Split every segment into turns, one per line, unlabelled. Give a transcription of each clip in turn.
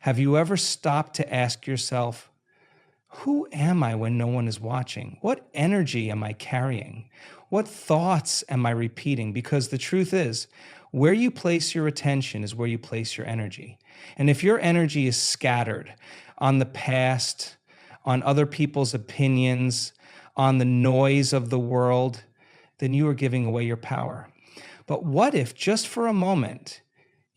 Have you ever stopped to ask yourself, who am I when no one is watching? What energy am I carrying? What thoughts am I repeating? Because the truth is, where you place your attention is where you place your energy. And if your energy is scattered on the past, on other people's opinions, on the noise of the world, then you are giving away your power. But what if, just for a moment,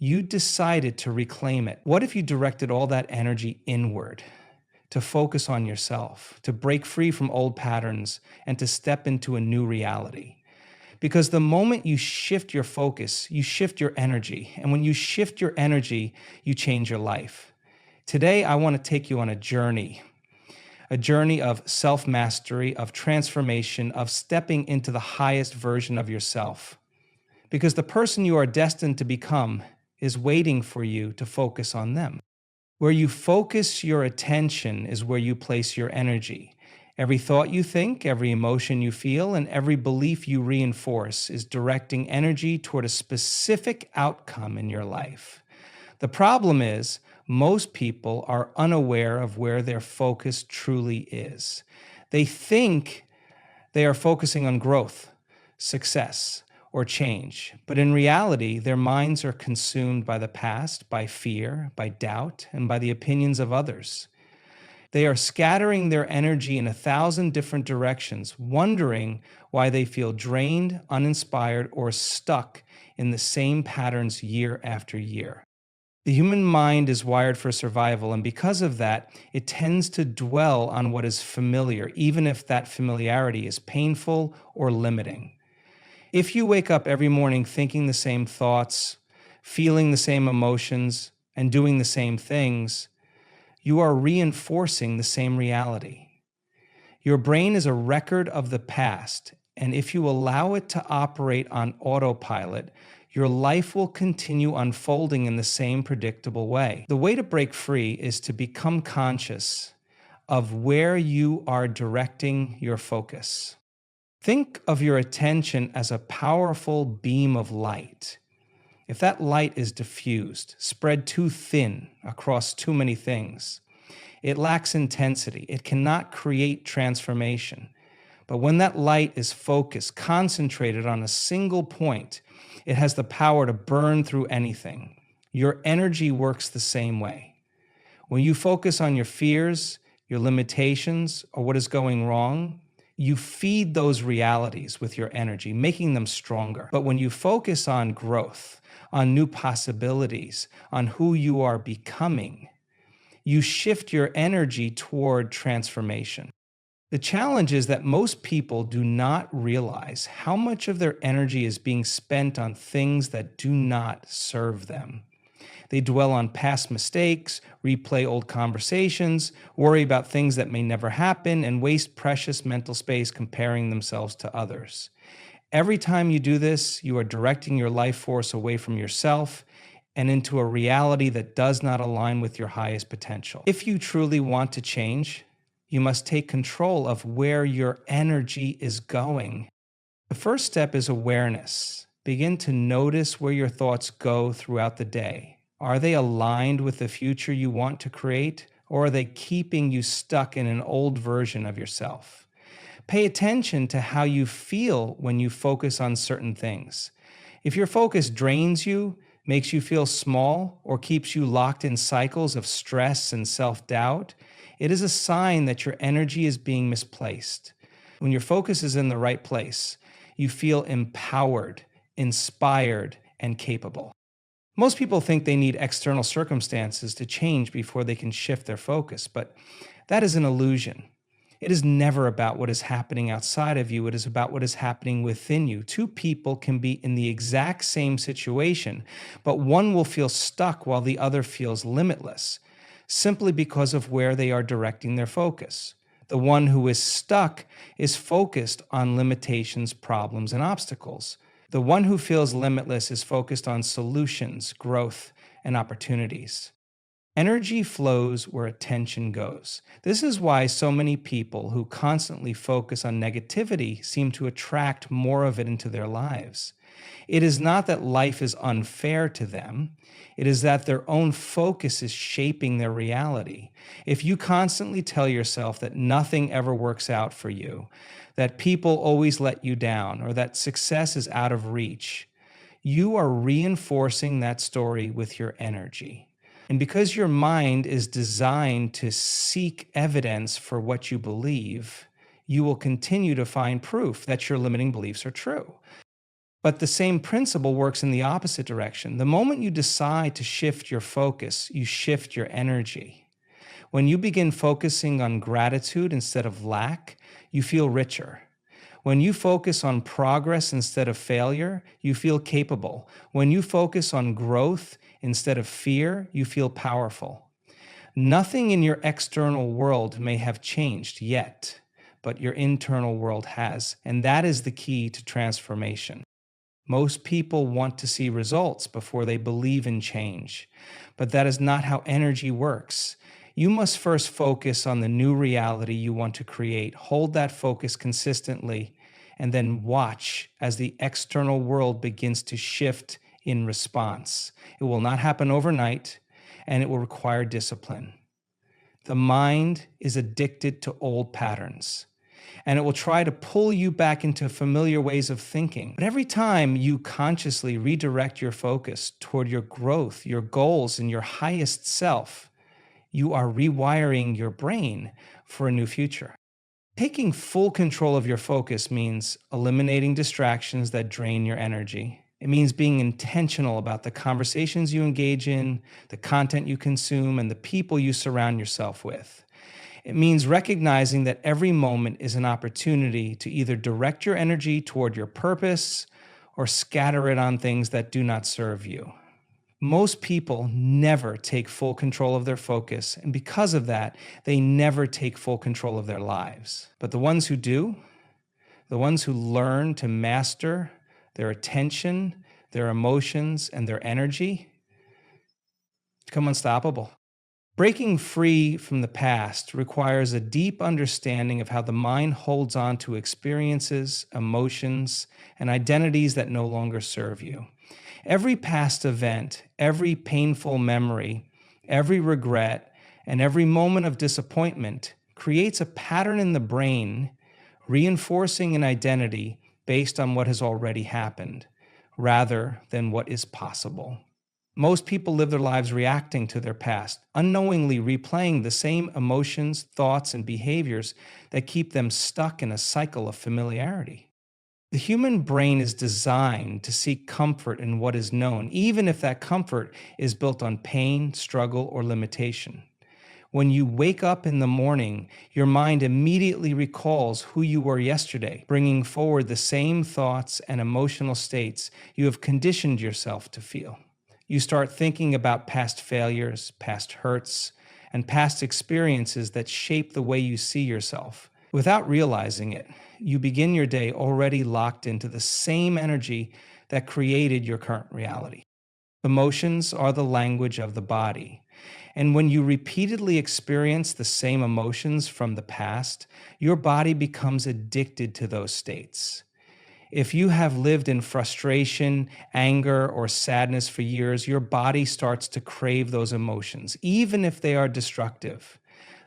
you decided to reclaim it? What if you directed all that energy inward, to focus on yourself, to break free from old patterns, and to step into a new reality? Because the moment you shift your focus, you shift your energy. And when you shift your energy, you change your life. Today, I want to take you on a journey of self-mastery, of transformation, of stepping into the highest version of yourself. Because the person you are destined to become is waiting for you to focus on them. Where you focus your attention is where you place your energy. Every thought you think, every emotion you feel, and every belief you reinforce is directing energy toward a specific outcome in your life. The problem is, most people are unaware of where their focus truly is. They think they are focusing on growth, success, or change. But in reality, their minds are consumed by the past, by fear, by doubt, and by the opinions of others. They are scattering their energy in 1,000 different directions, wondering why they feel drained, uninspired, or stuck in the same patterns year after year. The human mind is wired for survival, and because of that, it tends to dwell on what is familiar, even if that familiarity is painful or limiting. If you wake up every morning thinking the same thoughts, feeling the same emotions, and doing the same things, you are reinforcing the same reality. Your brain is a record of the past, and if you allow it to operate on autopilot, your life will continue unfolding in the same predictable way. The way to break free is to become conscious of where you are directing your focus. Think of your attention as a powerful beam of light. If that light is diffused, spread too thin across too many things, it lacks intensity. It cannot create transformation. But when that light is focused, concentrated on a single point, it has the power to burn through anything. Your energy works the same way. When you focus on your fears, your limitations, or what is going wrong, you feed those realities with your energy, making them stronger. But when you focus on growth, on new possibilities, on who you are becoming, you shift your energy toward transformation. The challenge is that most people do not realize how much of their energy is being spent on things that do not serve them. They dwell on past mistakes, replay old conversations, worry about things that may never happen, and waste precious mental space comparing themselves to others. Every time you do this, you are directing your life force away from yourself and into a reality that does not align with your highest potential. If you truly want to change, you must take control of where your energy is going. The first step is awareness. Begin to notice where your thoughts go throughout the day. Are they aligned with the future you want to create, or are they keeping you stuck in an old version of yourself? Pay attention to how you feel when you focus on certain things. If your focus drains you, makes you feel small, or keeps you locked in cycles of stress and self-doubt, it is a sign that your energy is being misplaced. When your focus is in the right place, you feel empowered, inspired, and capable. Most people think they need external circumstances to change before they can shift their focus, but that is an illusion. It is never about what is happening outside of you. It is about what is happening within you. Two people can be in the exact same situation, but one will feel stuck while the other feels limitless, simply because of where they are directing their focus. The one who is stuck is focused on limitations, problems, and obstacles. The one who feels limitless is focused on solutions, growth, and opportunities. Energy flows where attention goes. This is why so many people who constantly focus on negativity seem to attract more of it into their lives. It is not that life is unfair to them. It is that their own focus is shaping their reality. If you constantly tell yourself that nothing ever works out for you, that people always let you down, or that success is out of reach, you are reinforcing that story with your energy. And because your mind is designed to seek evidence for what you believe, you will continue to find proof that your limiting beliefs are true. But the same principle works in the opposite direction. The moment you decide to shift your focus, you shift your energy. When you begin focusing on gratitude instead of lack, you feel richer. When you focus on progress instead of failure, you feel capable. When you focus on growth instead of fear, you feel powerful. Nothing in your external world may have changed yet, but your internal world has, and that is the key to transformation. Most people want to see results before they believe in change, but that is not how energy works. You must first focus on the new reality you want to create, hold that focus consistently, and then watch as the external world begins to shift in response. It will not happen overnight, and it will require discipline. The mind is addicted to old patterns, and it will try to pull you back into familiar ways of thinking. But every time you consciously redirect your focus toward your growth, your goals, and your highest self, you are rewiring your brain for a new future. Taking full control of your focus means eliminating distractions that drain your energy. It means being intentional about the conversations you engage in, the content you consume, and the people you surround yourself with. It means recognizing that every moment is an opportunity to either direct your energy toward your purpose or scatter it on things that do not serve you. Most people never take full control of their focus, and because of that, they never take full control of their lives. But the ones who do, the ones who learn to master their attention, their emotions, and their energy, become unstoppable. Breaking free from the past requires a deep understanding of how the mind holds on to experiences, emotions, and identities that no longer serve you. Every past event, every painful memory, every regret, and every moment of disappointment creates a pattern in the brain, reinforcing an identity based on what has already happened, rather than what is possible. Most people live their lives reacting to their past, unknowingly replaying the same emotions, thoughts, and behaviors that keep them stuck in a cycle of familiarity. The human brain is designed to seek comfort in what is known, even if that comfort is built on pain, struggle, or limitation. When you wake up in the morning, your mind immediately recalls who you were yesterday, bringing forward the same thoughts and emotional states you have conditioned yourself to feel. You start thinking about past failures, past hurts, and past experiences that shape the way you see yourself. Without realizing it, you begin your day already locked into the same energy that created your current reality. Emotions are the language of the body. And when you repeatedly experience the same emotions from the past, your body becomes addicted to those states. If you have lived in frustration, anger, or sadness for years, your body starts to crave those emotions, even if they are destructive.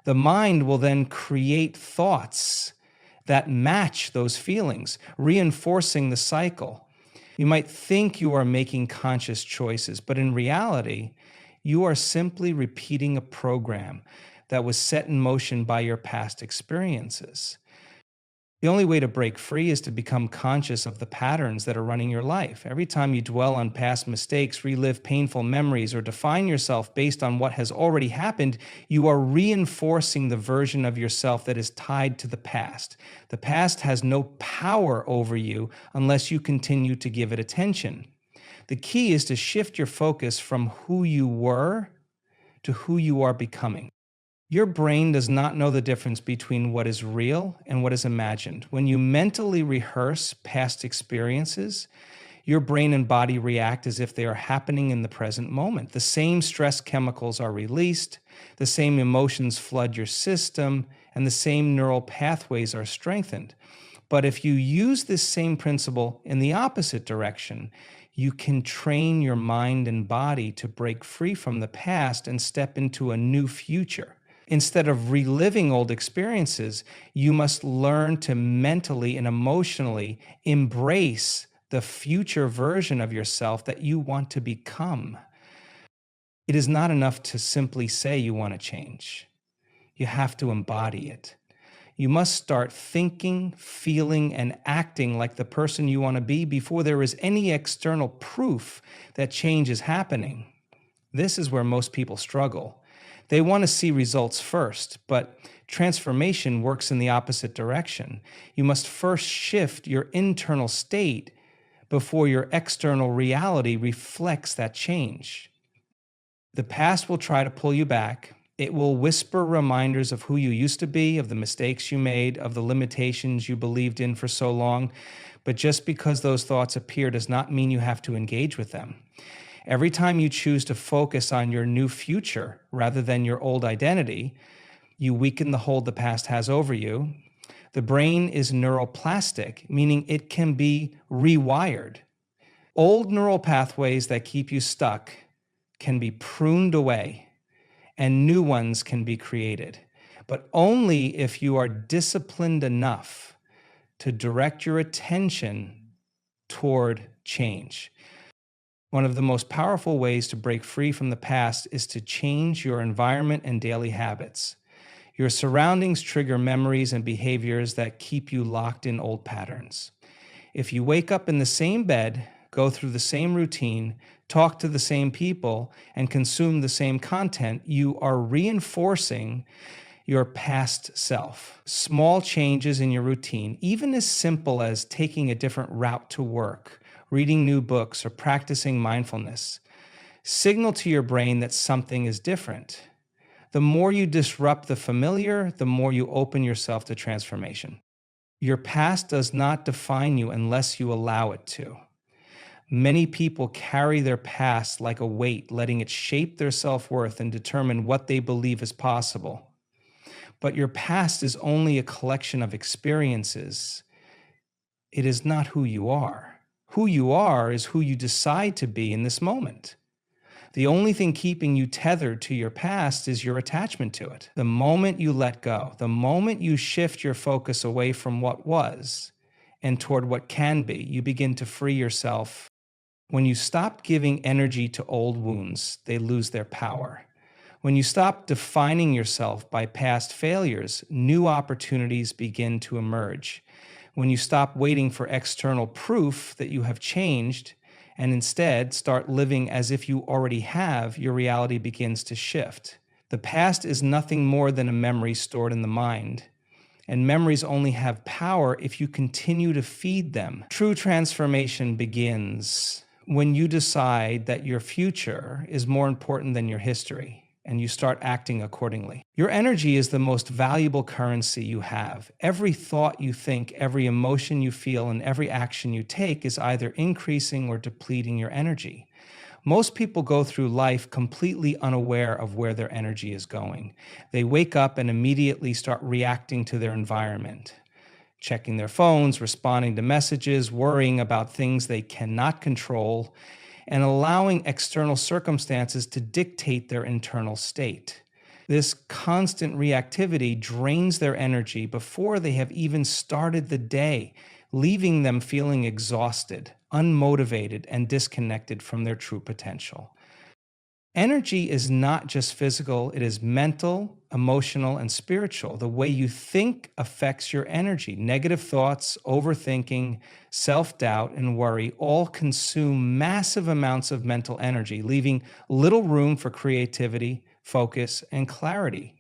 The mind will then create thoughts that match those feelings, reinforcing the cycle. You might think you are making conscious choices, but in reality, you are simply repeating a program that was set in motion by your past experiences. The only way to break free is to become conscious of the patterns that are running your life. Every time you dwell on past mistakes, relive painful memories, or define yourself based on what has already happened, you are reinforcing the version of yourself that is tied to the past. The past has no power over you unless you continue to give it attention. The key is to shift your focus from who you were to who you are becoming. Your brain does not know the difference between what is real and what is imagined. When you mentally rehearse past experiences, your brain and body react as if they are happening in the present moment. The same stress chemicals are released, the same emotions flood your system, and the same neural pathways are strengthened. But if you use this same principle in the opposite direction, you can train your mind and body to break free from the past and step into a new future. Instead of reliving old experiences, you must learn to mentally and emotionally embrace the future version of yourself that you want to become. It is not enough to simply say you want to change. You have to embody it. You must start thinking, feeling, and acting like the person you want to be before there is any external proof that change is happening. This is where most people struggle. They want to see results first, but transformation works in the opposite direction. You must first shift your internal state before your external reality reflects that change. The past will try to pull you back. It will whisper reminders of who you used to be, of the mistakes you made, of the limitations you believed in for so long. But just because those thoughts appear does not mean you have to engage with them. Every time you choose to focus on your new future rather than your old identity, you weaken the hold the past has over you. The brain is neuroplastic, meaning it can be rewired. Old neural pathways that keep you stuck can be pruned away and new ones can be created, but only if you are disciplined enough to direct your attention toward change. One of the most powerful ways to break free from the past is to change your environment and daily habits. Your surroundings trigger memories and behaviors that keep you locked in old patterns. If you wake up in the same bed, go through the same routine, talk to the same people, and consume the same content, you are reinforcing your past self. Small changes in your routine, even as simple as taking a different route to work, reading new books, or practicing mindfulness, signal to your brain that something is different. The more you disrupt the familiar, the more you open yourself to transformation. Your past does not define you unless you allow it to. Many people carry their past like a weight, letting it shape their self-worth and determine what they believe is possible. But your past is only a collection of experiences. It is not who you are. Who you are is who you decide to be in this moment. The only thing keeping you tethered to your past is your attachment to it. The moment you let go, the moment you shift your focus away from what was and toward what can be, you begin to free yourself. When you stop giving energy to old wounds, they lose their power. When you stop defining yourself by past failures, new opportunities begin to emerge. When you stop waiting for external proof that you have changed, and instead start living as if you already have, your reality begins to shift. The past is nothing more than a memory stored in the mind, and memories only have power if you continue to feed them. True transformation begins when you decide that your future is more important than your history, and you start acting accordingly. Your energy is the most valuable currency you have. Every thought you think, every emotion you feel, and every action you take is either increasing or depleting your energy. Most people go through life completely unaware of where their energy is going. They wake up and immediately start reacting to their environment, checking their phones, responding to messages, worrying about things they cannot control, and allowing external circumstances to dictate their internal state. This constant reactivity drains their energy before they have even started the day, leaving them feeling exhausted, unmotivated, and disconnected from their true potential. Energy is not just physical, it is mental, emotional, and spiritual. The way you think affects your energy. Negative thoughts, overthinking, self-doubt, and worry all consume massive amounts of mental energy, leaving little room for creativity, focus, and clarity.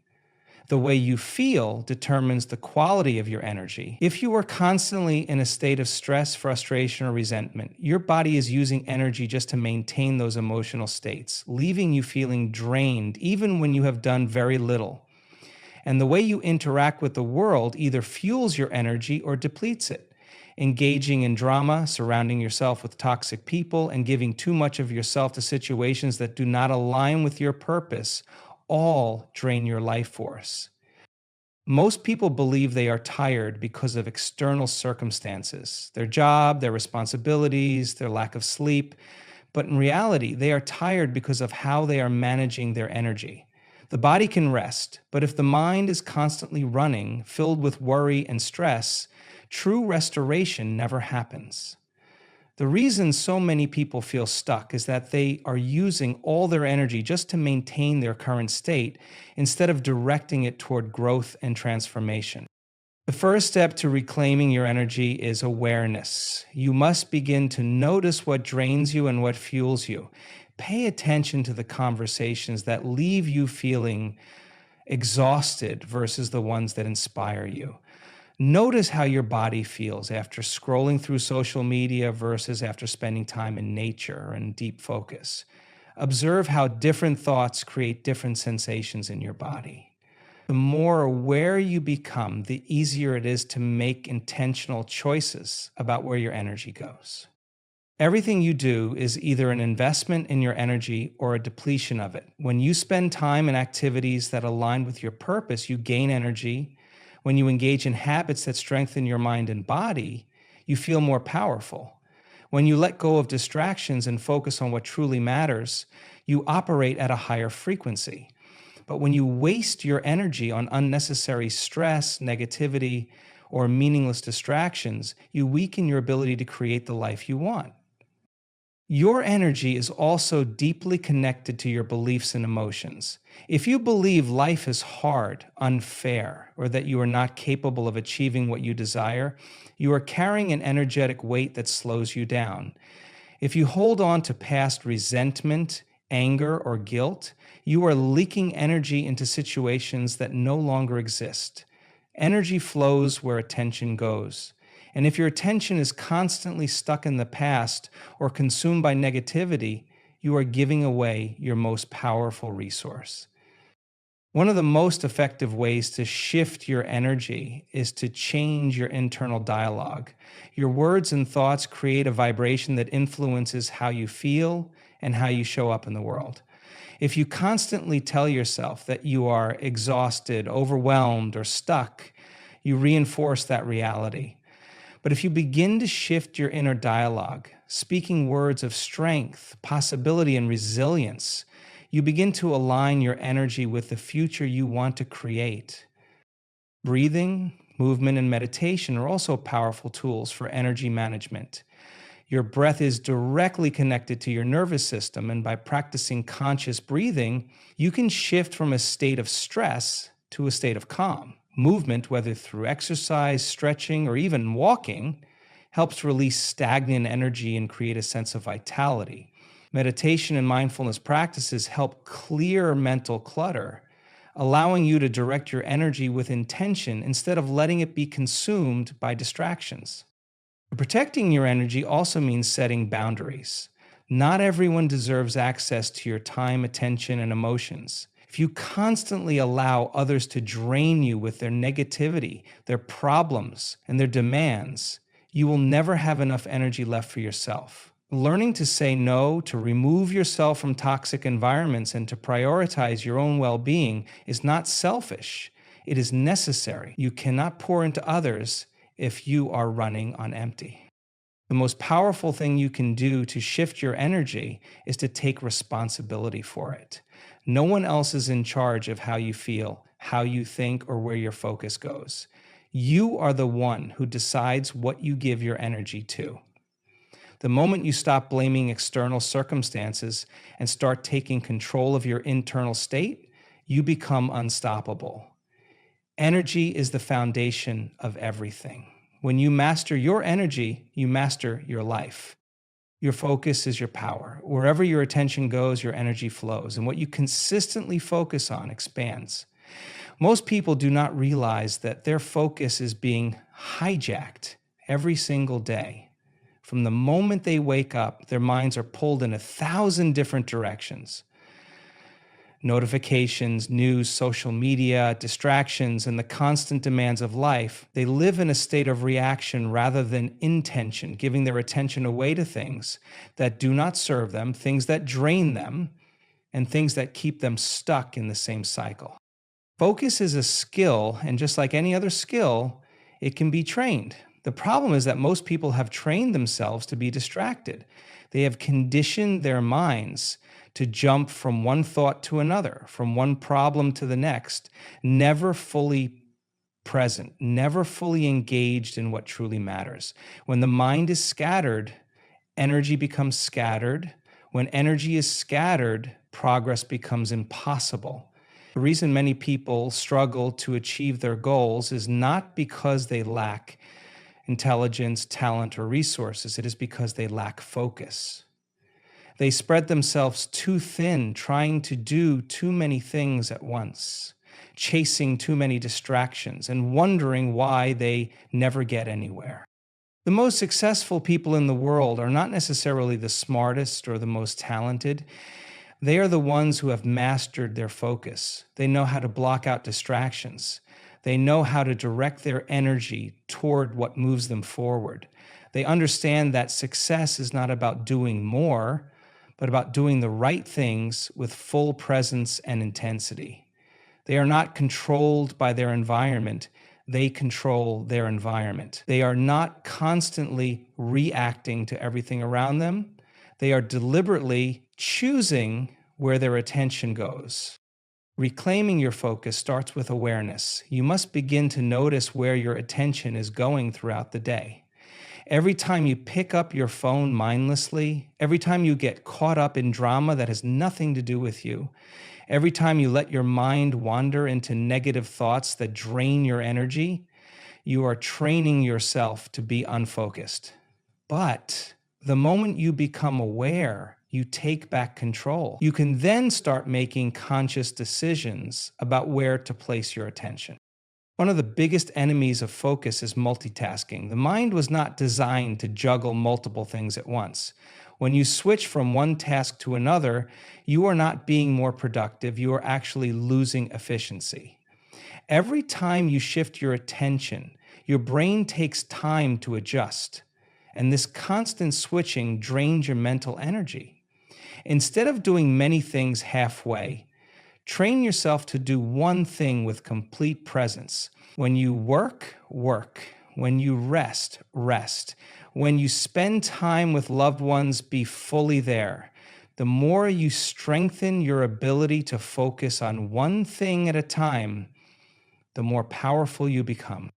The way you feel determines the quality of your energy. If you are constantly in a state of stress, frustration, or resentment, your body is using energy just to maintain those emotional states, leaving you feeling drained even when you have done very little. And the way you interact with the world either fuels your energy or depletes it. Engaging in drama, surrounding yourself with toxic people, and giving too much of yourself to situations that do not align with your purpose all drain your life force. Most people believe they are tired because of external circumstances, their job, their responsibilities, their lack of sleep. But in reality, they are tired because of how they are managing their energy. The body can rest, but if the mind is constantly running, filled with worry and stress, true restoration never happens. The reason so many people feel stuck is that they are using all their energy just to maintain their current state instead of directing it toward growth and transformation. The first step to reclaiming your energy is awareness. You must begin to notice what drains you and what fuels you. Pay attention to the conversations that leave you feeling exhausted versus the ones that inspire you. Notice how your body feels after scrolling through social media versus after spending time in nature and deep focus. Observe how different thoughts create different sensations in your body. The more aware you become, the easier it is to make intentional choices about where your energy goes. Everything you do is either an investment in your energy or a depletion of it. When you spend time in activities that align with your purpose, you gain energy. When you engage in habits that strengthen your mind and body, you feel more powerful. When you let go of distractions and focus on what truly matters, you operate at a higher frequency. But when you waste your energy on unnecessary stress, negativity, or meaningless distractions, you weaken your ability to create the life you want. Your energy is also deeply connected to your beliefs and emotions. If you believe life is hard, unfair, or that you are not capable of achieving what you desire, you are carrying an energetic weight that slows you down. If you hold on to past resentment, anger, or guilt, you are leaking energy into situations that no longer exist. Energy flows where attention goes. And if your attention is constantly stuck in the past or consumed by negativity, you are giving away your most powerful resource. One of the most effective ways to shift your energy is to change your internal dialogue. Your words and thoughts create a vibration that influences how you feel and how you show up in the world. If you constantly tell yourself that you are exhausted, overwhelmed, or stuck, you reinforce that reality. But if you begin to shift your inner dialogue, speaking words of strength, possibility, and resilience, you begin to align your energy with the future you want to create. Breathing, movement, and meditation are also powerful tools for energy management. Your breath is directly connected to your nervous system, and by practicing conscious breathing, you can shift from a state of stress to a state of calm. Movement, whether through exercise, stretching, or even walking, helps release stagnant energy and create a sense of vitality. Meditation and mindfulness practices help clear mental clutter, allowing you to direct your energy with intention instead of letting it be consumed by distractions. Protecting your energy also means setting boundaries. Not everyone deserves access to your time, attention, and emotions. If you constantly allow others to drain you with their negativity, their problems, and their demands, you will never have enough energy left for yourself. Learning to say no, to remove yourself from toxic environments, and to prioritize your own well-being is not selfish. It is necessary. You cannot pour into others if you are running on empty. The most powerful thing you can do to shift your energy is to take responsibility for it. No one else is in charge of how you feel, how you think, or where your focus goes. You are the one who decides what you give your energy to. The moment you stop blaming external circumstances and start taking control of your internal state, you become unstoppable. Energy is the foundation of everything. When you master your energy, you master your life. Your focus is your power. Wherever your attention goes, your energy flows, and what you consistently focus on expands. Most people do not realize that their focus is being hijacked every single day. From the moment they wake up, their minds are pulled in 1,000 different directions. Notifications, news, social media, distractions, and the constant demands of life, they live in a state of reaction rather than intention, giving their attention away to things that do not serve them, things that drain them, and things that keep them stuck in the same cycle. Focus is a skill, and just like any other skill, it can be trained. The problem is that most people have trained themselves to be distracted. They have conditioned their minds to jump from one thought to another, from one problem to the next, never fully present, never fully engaged in what truly matters. When the mind is scattered, energy becomes scattered. When energy is scattered, progress becomes impossible. The reason many people struggle to achieve their goals is not because they lack intelligence, talent, or resources. It is because they lack focus. They spread themselves too thin, trying to do too many things at once, chasing too many distractions, and wondering why they never get anywhere. The most successful people in the world are not necessarily the smartest or the most talented. They are the ones who have mastered their focus. They know how to block out distractions. They know how to direct their energy toward what moves them forward. They understand that success is not about doing more, but about doing the right things with full presence and intensity. They are not controlled by their environment. They control their environment. They are not constantly reacting to everything around them. They are deliberately choosing where their attention goes. Reclaiming your focus starts with awareness. You must begin to notice where your attention is going throughout the day. Every time you pick up your phone mindlessly, every time you get caught up in drama that has nothing to do with you, every time you let your mind wander into negative thoughts that drain your energy, you are training yourself to be unfocused. But the moment you become aware, you take back control. You can then start making conscious decisions about where to place your attention. One of the biggest enemies of focus is multitasking. The mind was not designed to juggle multiple things at once. When you switch from one task to another, you are not being more productive, you are actually losing efficiency. Every time you shift your attention, your brain takes time to adjust, and this constant switching drains your mental energy. Instead of doing many things halfway, train yourself to do one thing with complete presence. When you work, work. When you rest, rest. When you spend time with loved ones, be fully there. The more you strengthen your ability to focus on one thing at a time, the more powerful you become.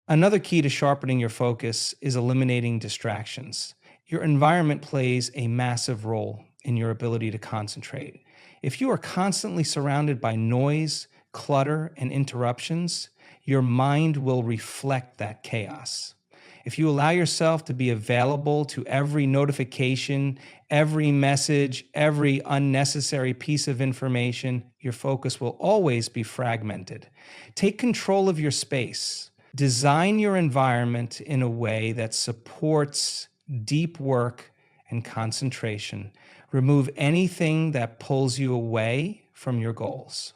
Another key to sharpening your focus is eliminating distractions. Your environment plays a massive role in your ability to concentrate. If you are constantly surrounded by noise, clutter, and interruptions, your mind will reflect that chaos. If you allow yourself to be available to every notification, every message, every unnecessary piece of information, your focus will always be fragmented. Take control of your space. Design your environment in a way that supports deep work and concentration. Remove anything that pulls you away from your goals.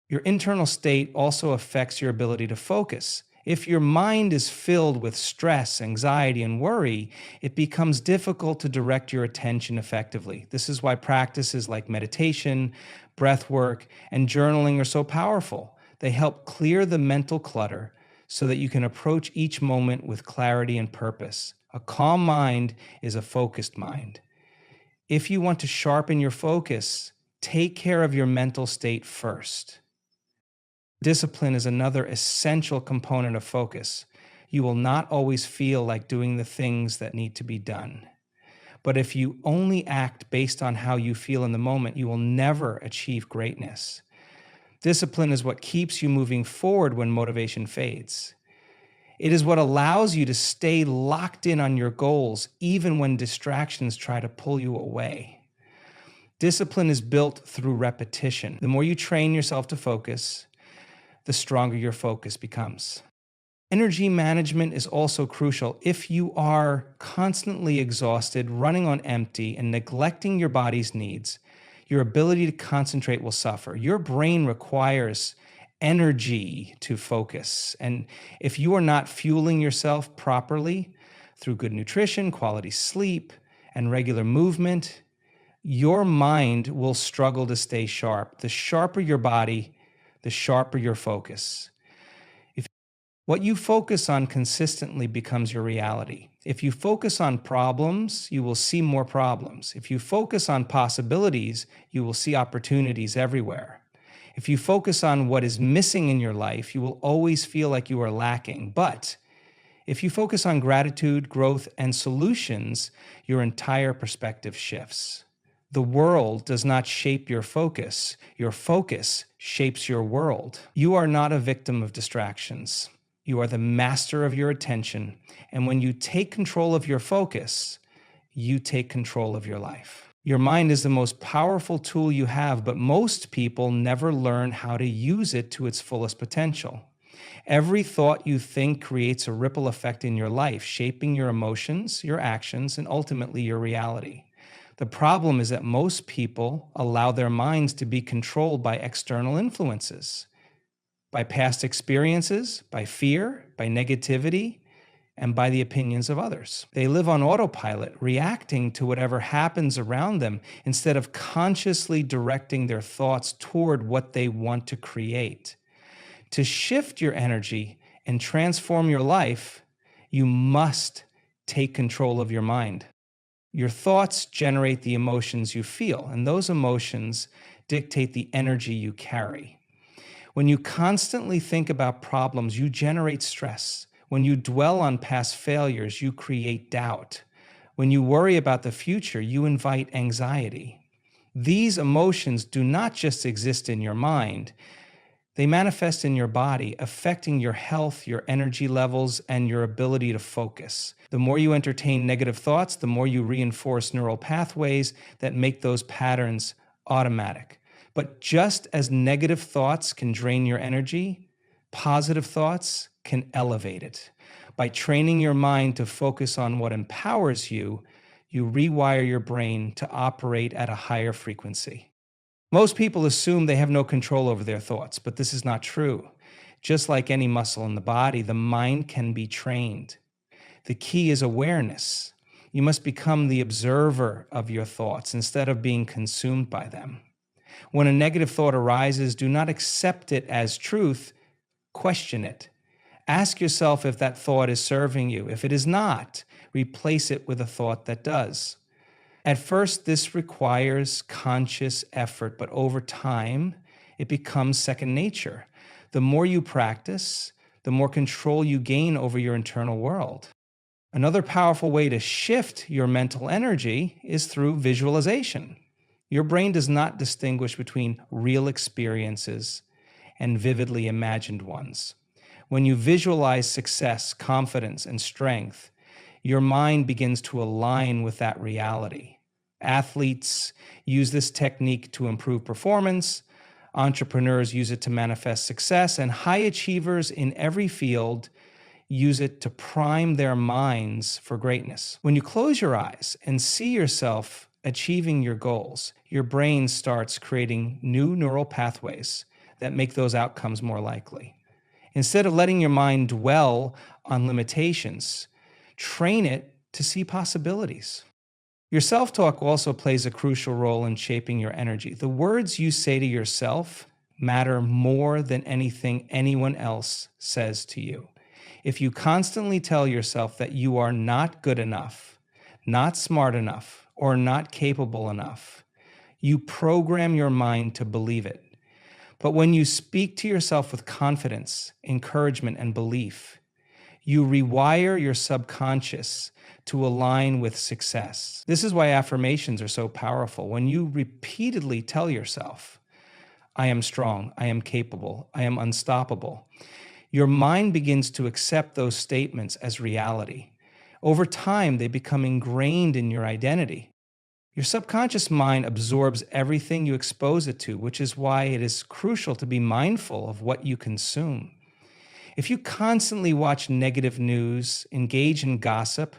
Your internal state also affects your ability to focus. If your mind is filled with stress, anxiety, and worry, it becomes difficult to direct your attention effectively. This is why practices like meditation, breath work, and journaling are so powerful. They help clear the mental clutter so that you can approach each moment with clarity and purpose. A calm mind is a focused mind. If you want to sharpen your focus, take care of your mental state first. Discipline is another essential component of focus. You will not always feel like doing the things that need to be done. But if you only act based on how you feel in the moment, you will never achieve greatness. Discipline is what keeps you moving forward when motivation fades. It is what allows you to stay locked in on your goals, even when distractions try to pull you away. Discipline is built through repetition. The more you train yourself to focus, the stronger your focus becomes. Energy management is also crucial. If you are constantly exhausted, running on empty, and neglecting your body's needs, your ability to concentrate will suffer. Your brain requires energy to focus. And if you are not fueling yourself properly through good nutrition, quality sleep, and regular movement, your mind will struggle to stay sharp. The sharper your body, the sharper your focus. If what you focus on consistently becomes your reality. If you focus on problems, you will see more problems. If you focus on possibilities, you will see opportunities everywhere. If you focus on what is missing in your life, you will always feel like you are lacking. But if you focus on gratitude, growth, and solutions, your entire perspective shifts. The world does not shape your focus. Your focus shapes your world. You are not a victim of distractions. You are the master of your attention. And when you take control of your focus, you take control of your life. Your mind is the most powerful tool you have, but most people never learn how to use it to its fullest potential. Every thought you think creates a ripple effect in your life, shaping your emotions, your actions, and ultimately your reality. The problem is that most people allow their minds to be controlled by external influences, by past experiences, by fear, by negativity, and by the opinions of others. They live on autopilot, reacting to whatever happens around them instead of consciously directing their thoughts toward what they want to create. To shift your energy and transform your life, you must take control of your mind. Your thoughts generate the emotions you feel, and those emotions dictate the energy you carry. When you constantly think about problems, you generate stress. When you dwell on past failures, you create doubt. When you worry about the future, you invite anxiety. These emotions do not just exist in your mind. They manifest in your body, affecting your health, your energy levels, and your ability to focus. The more you entertain negative thoughts, the more you reinforce neural pathways that make those patterns automatic. But just as negative thoughts can drain your energy, positive thoughts can elevate it. By training your mind to focus on what empowers you, you rewire your brain to operate at a higher frequency. Most people assume they have no control over their thoughts, but this is not true. Just like any muscle in the body, the mind can be trained. The key is awareness. You must become the observer of your thoughts instead of being consumed by them. When a negative thought arises, do not accept it as truth, question it. Ask yourself if that thought is serving you. If it is not, replace it with a thought that does. At first, this requires conscious effort, but over time, it becomes second nature. The more you practice, the more control you gain over your internal world. Another powerful way to shift your mental energy is through visualization. Your brain does not distinguish between real experiences and vividly imagined ones. When you visualize success, confidence, and strength, your mind begins to align with that reality. Athletes use this technique to improve performance, entrepreneurs use it to manifest success, and high achievers in every field use it to prime their minds for greatness. When you close your eyes and see yourself achieving your goals, your brain starts creating new neural pathways that make those outcomes more likely. Instead of letting your mind dwell on limitations, train it to see possibilities. Your self-talk also plays a crucial role in shaping your energy. The words you say to yourself matter more than anything anyone else says to you. If you constantly tell yourself that you are not good enough, not smart enough, or not capable enough, you program your mind to believe it. But when you speak to yourself with confidence, encouragement, and belief, you rewire your subconscious to align with success. This is why affirmations are so powerful. When you repeatedly tell yourself, I am strong, I am capable, I am unstoppable, your mind begins to accept those statements as reality. Over time, they become ingrained in your identity. Your subconscious mind absorbs everything you expose it to, which is why it is crucial to be mindful of what you consume. If you constantly watch negative news, engage in gossip,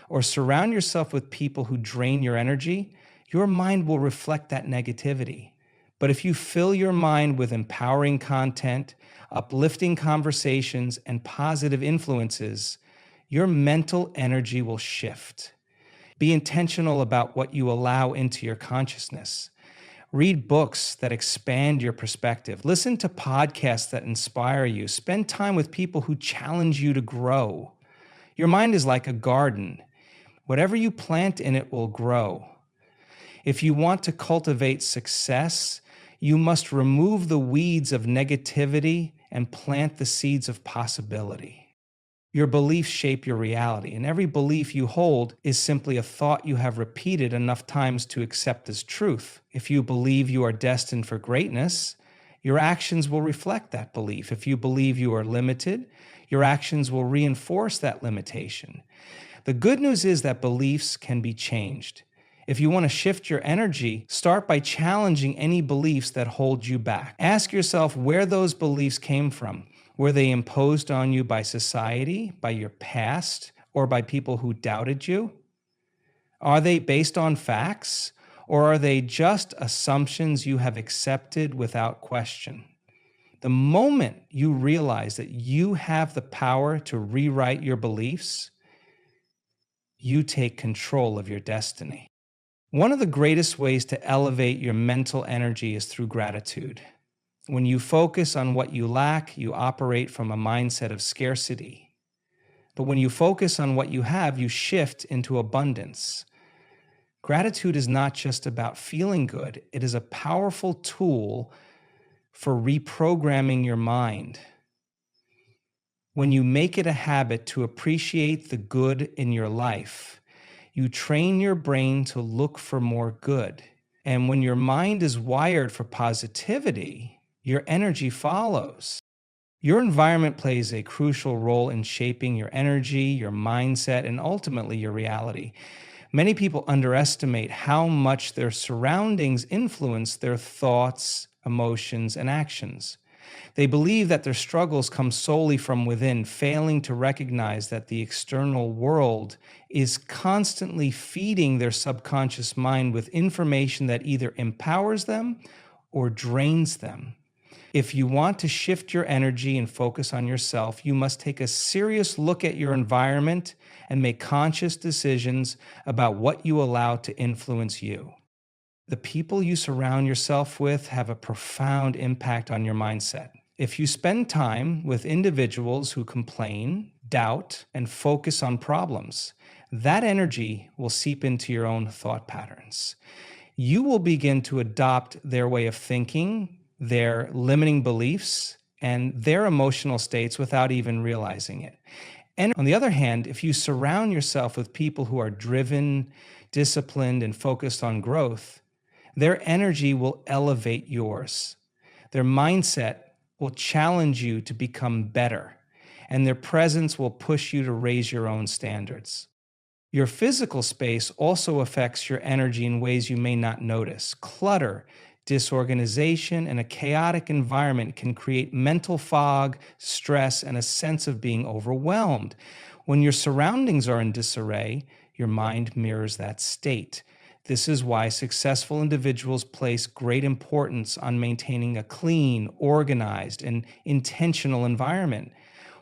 or surround yourself with people who drain your energy, your mind will reflect that negativity. But if you fill your mind with empowering content, uplifting conversations, and positive influences, your mental energy will shift. Be intentional about what you allow into your consciousness. Read books that expand your perspective. Listen to podcasts that inspire you. Spend time with people who challenge you to grow. Your mind is like a garden. Whatever you plant in it will grow. If you want to cultivate success, you must remove the weeds of negativity and plant the seeds of possibility. Your beliefs shape your reality, and every belief you hold is simply a thought you have repeated enough times to accept as truth. If you believe you are destined for greatness, your actions will reflect that belief. If you believe you are limited, your actions will reinforce that limitation. The good news is that beliefs can be changed. If you want to shift your energy, start by challenging any beliefs that hold you back. Ask yourself where those beliefs came from. Were they imposed on you by society, by your past, or by people who doubted you? Are they based on facts, or are they just assumptions you have accepted without question? The moment you realize that you have the power to rewrite your beliefs, you take control of your destiny. One of the greatest ways to elevate your mental energy is through gratitude. When you focus on what you lack, you operate from a mindset of scarcity. But when you focus on what you have, you shift into abundance. Gratitude is not just about feeling good. It is a powerful tool for reprogramming your mind. When you make it a habit to appreciate the good in your life, you train your brain to look for more good. And when your mind is wired for positivity, your energy follows. Your environment plays a crucial role in shaping your energy, your mindset, and ultimately your reality. Many people underestimate how much their surroundings influence their thoughts, emotions, and actions. They believe that their struggles come solely from within, failing to recognize that the external world is constantly feeding their subconscious mind with information that either empowers them or drains them. If you want to shift your energy and focus on yourself, you must take a serious look at your environment and make conscious decisions about what you allow to influence you. The people you surround yourself with have a profound impact on your mindset. If you spend time with individuals who complain, doubt, and focus on problems, that energy will seep into your own thought patterns. You will begin to adopt their way of thinking, their limiting beliefs, and their emotional states without even realizing it. And on the other hand, if you surround yourself with people who are driven, disciplined, and focused on growth, their energy will elevate yours. Their mindset will challenge you to become better, and their presence will push you to raise your own standards. Your physical space also affects your energy in ways you may not notice. Clutter, disorganization, and a chaotic environment can create mental fog, stress, and a sense of being overwhelmed. When your surroundings are in disarray, your mind mirrors that state. This is why successful individuals place great importance on maintaining a clean, organized, and intentional environment.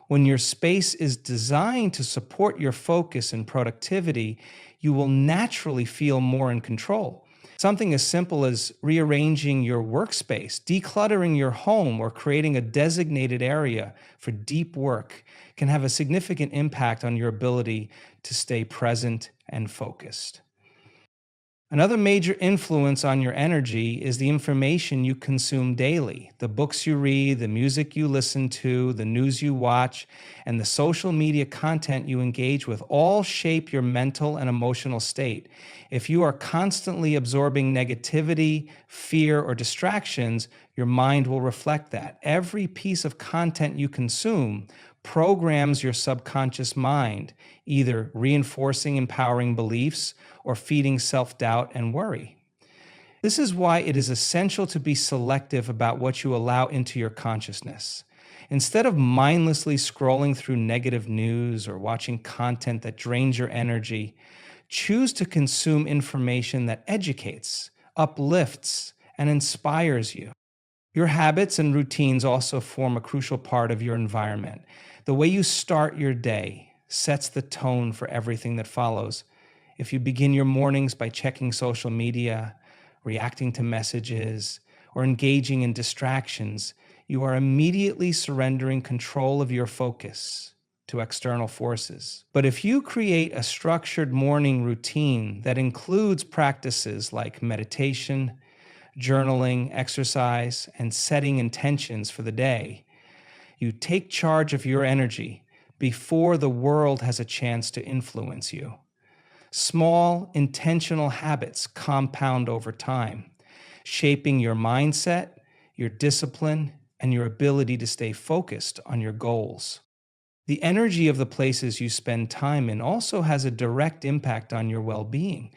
When your space is designed to support your focus and productivity, you will naturally feel more in control. Something as simple as rearranging your workspace, decluttering your home, or creating a designated area for deep work can have a significant impact on your ability to stay present and focused. Another major influence on your energy is the information you consume daily. The books you read, the music you listen to, the news you watch, and the social media content you engage with all shape your mental and emotional state. If you are constantly absorbing negativity, fear, or distractions, your mind will reflect that. Every piece of content you consume programs your subconscious mind, either reinforcing empowering beliefs or feeding self-doubt and worry. This is why it is essential to be selective about what you allow into your consciousness. Instead of mindlessly scrolling through negative news or watching content that drains your energy, choose to consume information that educates, uplifts, and inspires you. Your habits and routines also form a crucial part of your environment. The way you start your day sets the tone for everything that follows. If you begin your mornings by checking social media reacting to messages, or engaging in distractions, you are immediately surrendering control of your focus to external forces. But if you create a structured morning routine that includes practices like meditation, journaling, exercise, and setting intentions for the day, you take charge of your energy before the world has a chance to influence you. Small, intentional habits compound over time, shaping your mindset, your discipline, and your ability to stay focused on your goals. The energy of the places you spend time in also has a direct impact on your well being.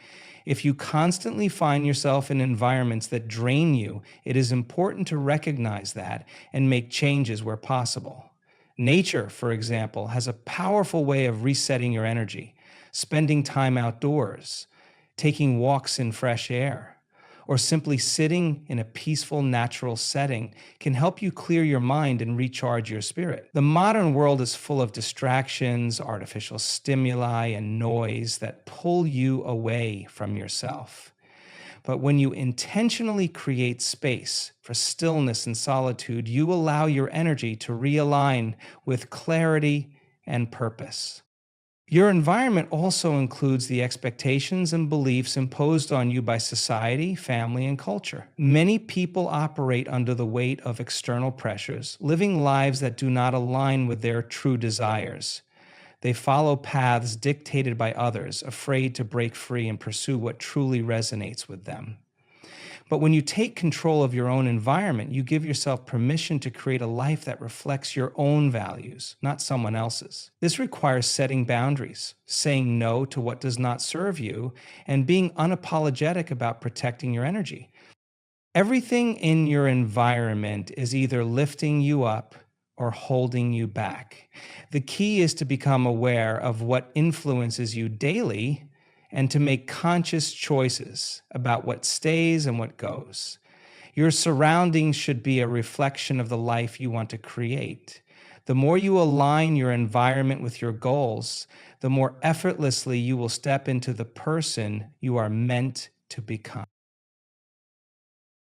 If you constantly find yourself in environments that drain you, it is important to recognize that and make changes where possible. Nature, for example, has a powerful way of resetting your energy. Spending time outdoors, taking walks in fresh air, or simply sitting in a peaceful, natural setting can help you clear your mind and recharge your spirit. The modern world is full of distractions, artificial stimuli, and noise that pull you away from yourself. But when you intentionally create space for stillness and solitude, you allow your energy to realign with clarity and purpose. Your environment also includes the expectations and beliefs imposed on you by society, family, and culture. Many people operate under the weight of external pressures, living lives that do not align with their true desires. They follow paths dictated by others, afraid to break free and pursue what truly resonates with them. But when you take control of your own environment, you give yourself permission to create a life that reflects your own values, not someone else's. This requires setting boundaries, saying no to what does not serve you, and being unapologetic about protecting your energy. Everything in your environment is either lifting you up or holding you back. The key is to become aware of what influences you daily and to make conscious choices about what stays and what goes. Your surroundings should be a reflection of the life you want to create. The more you align your environment with your goals, the more effortlessly you will step into the person you are meant to become.